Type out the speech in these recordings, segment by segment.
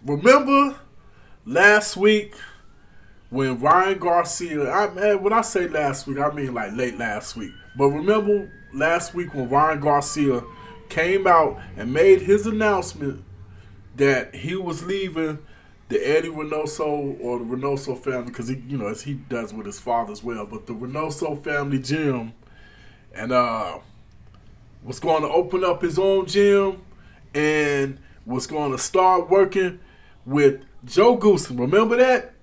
Remember last week when Ryan Garcia, when I say last week, I mean like late last week. But remember last week when Ryan Garcia came out and made his announcement that he was leaving the Eddy Reynoso or the Reynoso family, because as he does with his father as well, but the Reynoso family gym, and was going to open up his own gym and was going to start working with Joe Goosen. Remember that?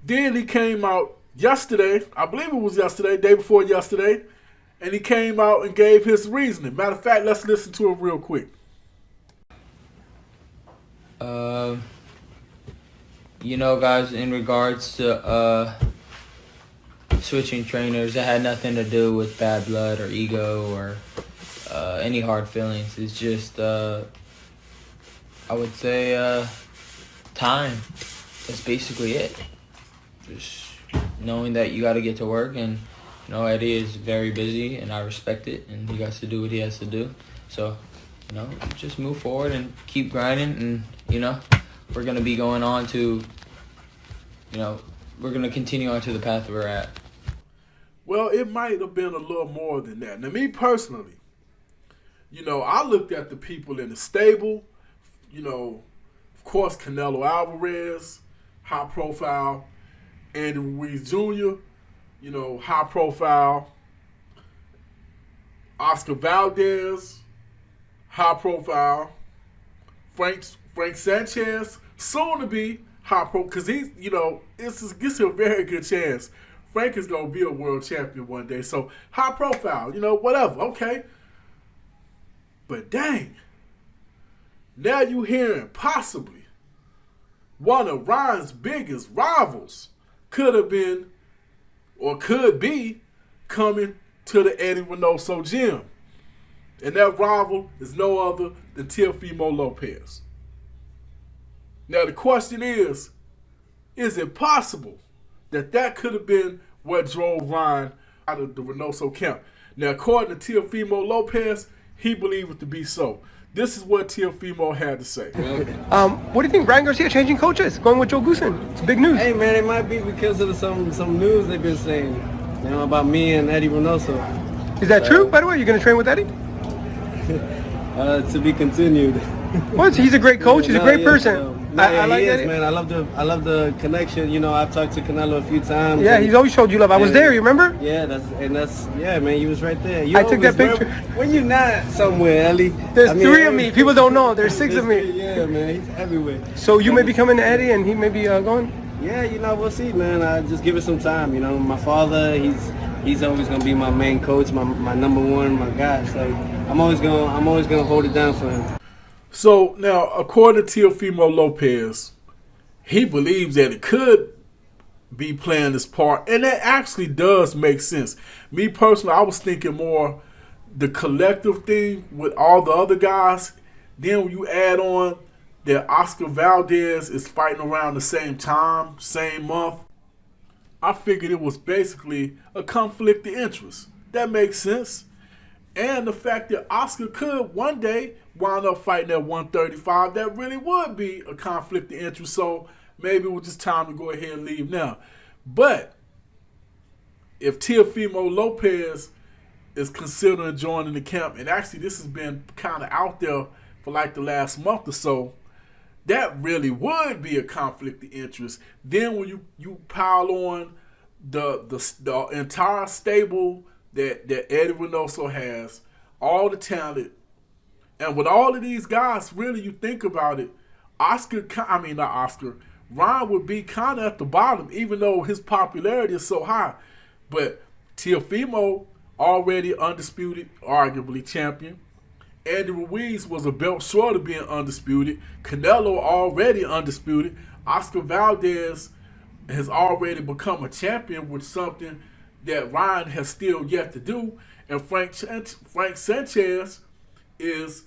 Then he came out yesterday, I believe it was yesterday, day before yesterday, and he came out and gave his reasoning. Matter of fact, let's listen to it real quick. Guys, in regards to switching trainers, it had nothing to do with bad blood or ego or any hard feelings. It's just, I would say, time. That's basically it. Just knowing that you got to get to work, and Eddy is very busy, and I respect it, and he got to do what he has to do. So, just move forward and keep grinding, and we're gonna be going on to, we're gonna continue on to the path we're at. Well, it might have been a little more than that. Now, me personally, I looked at the people in the stable. Of course, Canelo Alvarez, high profile. Eddy Reynoso Jr., high profile. Oscar Valdez, high profile. Frank Sanchez, soon to be high profile, because he's, it gives him a very good chance. Frank is going to be a world champion one day. So, high profile, whatever, okay. But dang, now you hearing possibly one of Ryan's biggest rivals could have been or could be coming to the Eddy Reynoso gym. And that rival is no other than Teofimo Lopez. Now the question is it possible that could have been what drove Ryan out of the Reynoso camp? Now, according to Teofimo Lopez, he believed it to be so. This is what Teofimo had to say. What do you think, Ryan Garcia changing coaches, going with Joe Goosen? It's big news. Hey man, it might be because of some news they've been saying, about me and Eddy Reynoso. Is that true, by the way? You're going to train with Eddy? To be continued. Well, he's a great coach. He's a great person. I like Eddy. Man. I love the connection. I've talked to Canelo a few times. Yeah, he's always showed you love. I was there. You remember? Yeah, man. You was right there. I took that picture. When you're not somewhere, Ellie. There's three of me. People don't know. There's six of me. Yeah, man. He's everywhere. So you may be coming to Eddy, and he may be going. Yeah, we'll see, man. I just give it some time. My father, he's always gonna be my main coach, my number one, my guy. So I'm always gonna hold it down for him. So now, according to Teofimo Lopez, he believes that it could be playing this part, and that actually does make sense. Me personally, I was thinking more the collective thing with all the other guys. Then when you add on that Oscar Valdez is fighting around the same time, same month, I figured it was basically a conflict of interest. That makes sense. And the fact that Oscar could one day wind up fighting at 135, that really would be a conflict of interest. So maybe it was just time to go ahead and leave now. But if Teofimo Lopez is considering joining the camp, and actually this has been kind of out there for like the last month or so, that really would be a conflict of interest. Then when you pile on the entire stable that Eddy Reynoso has, all the talent, and with all of these guys, really, you think about it, Ryan would be kind of at the bottom, even though his popularity is so high. But Teofimo, already undisputed, arguably champion. Eddy Ruiz was a belt short of being undisputed. Canelo already undisputed. Oscar Valdez has already become a champion, with something that Ryan has still yet to do. And Frank Sanchez is,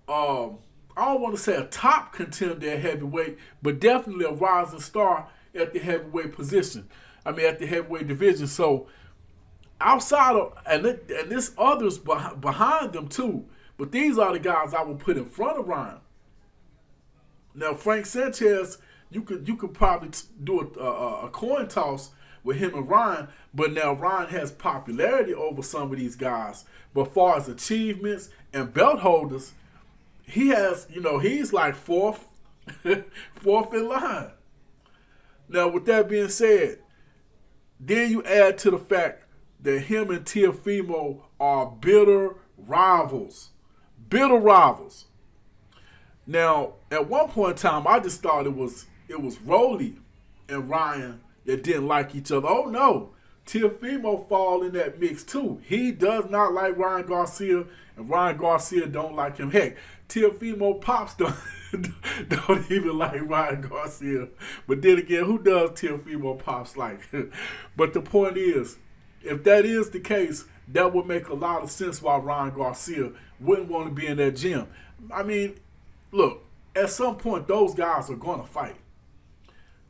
I don't want to say a top contender at heavyweight, but definitely a rising star at the heavyweight position. At the heavyweight division. So outside of, and there's others behind them too, but these are the guys I would put in front of Ryan. Now Frank Sanchez, you could probably do a coin toss with him and Ryan, but now Ryan has popularity over some of these guys. But as far as achievements and belt holders, he has, he's like fourth in line. Now, with that being said, then you add to the fact that him and Teofimo are bitter rivals. Bitter rivals. Now, at one point in time, I just thought it was Rolly and Ryan that didn't like each other. Oh no, Teofimo fall in that mix too. He does not like Ryan Garcia, and Ryan Garcia don't like him. Heck, Teofimo pops don't even like Ryan Garcia. But then again, who does Teofimo pops like? But the point is, if that is the case, that would make a lot of sense why Ryan Garcia wouldn't want to be in that gym. I mean, look, at some point, those guys are going to fight.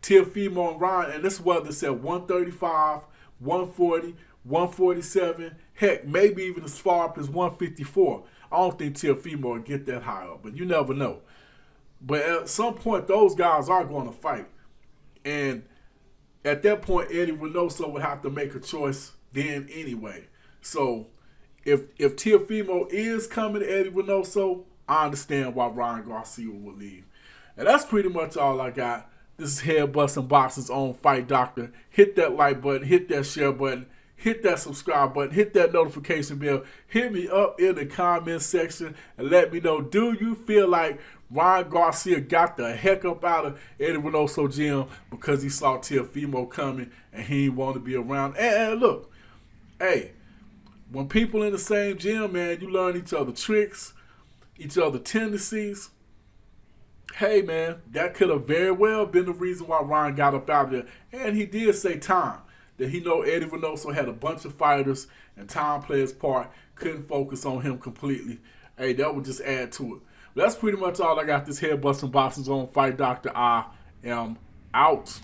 Teofimo and Ryan, and this is whether it's at 135, 140, 147, heck, maybe even as far up as 154. I don't think Teofimo will get that high up, but you never know. But at some point, those guys are going to fight. And at that point, Eddy Reynoso would have to make a choice then anyway. So if Teofimo is coming to Eddy Reynoso, I understand why Ryan Garcia will leave. And that's pretty much all I got. This is Head Busting Boxing's own Fight Doctor. Hit that like button, hit that share button, hit that subscribe button, hit that notification bell. Hit me up in the comment section and let me know, do you feel like Ryan Garcia got the heck up out of Eddy Reynoso gym because he saw Teofimo coming and he didn't want to be around? And look, hey, when people in the same gym, man, you learn each other tricks, each other tendencies. Hey, man, that could have very well been the reason why Ryan got up out of there. And he did say time, that he know Eddy Reynoso had a bunch of fighters and time played his part, couldn't focus on him completely. Hey, that would just add to it. But that's pretty much all I got. This Head Busting Boxing's own Fight Doctor. I am out.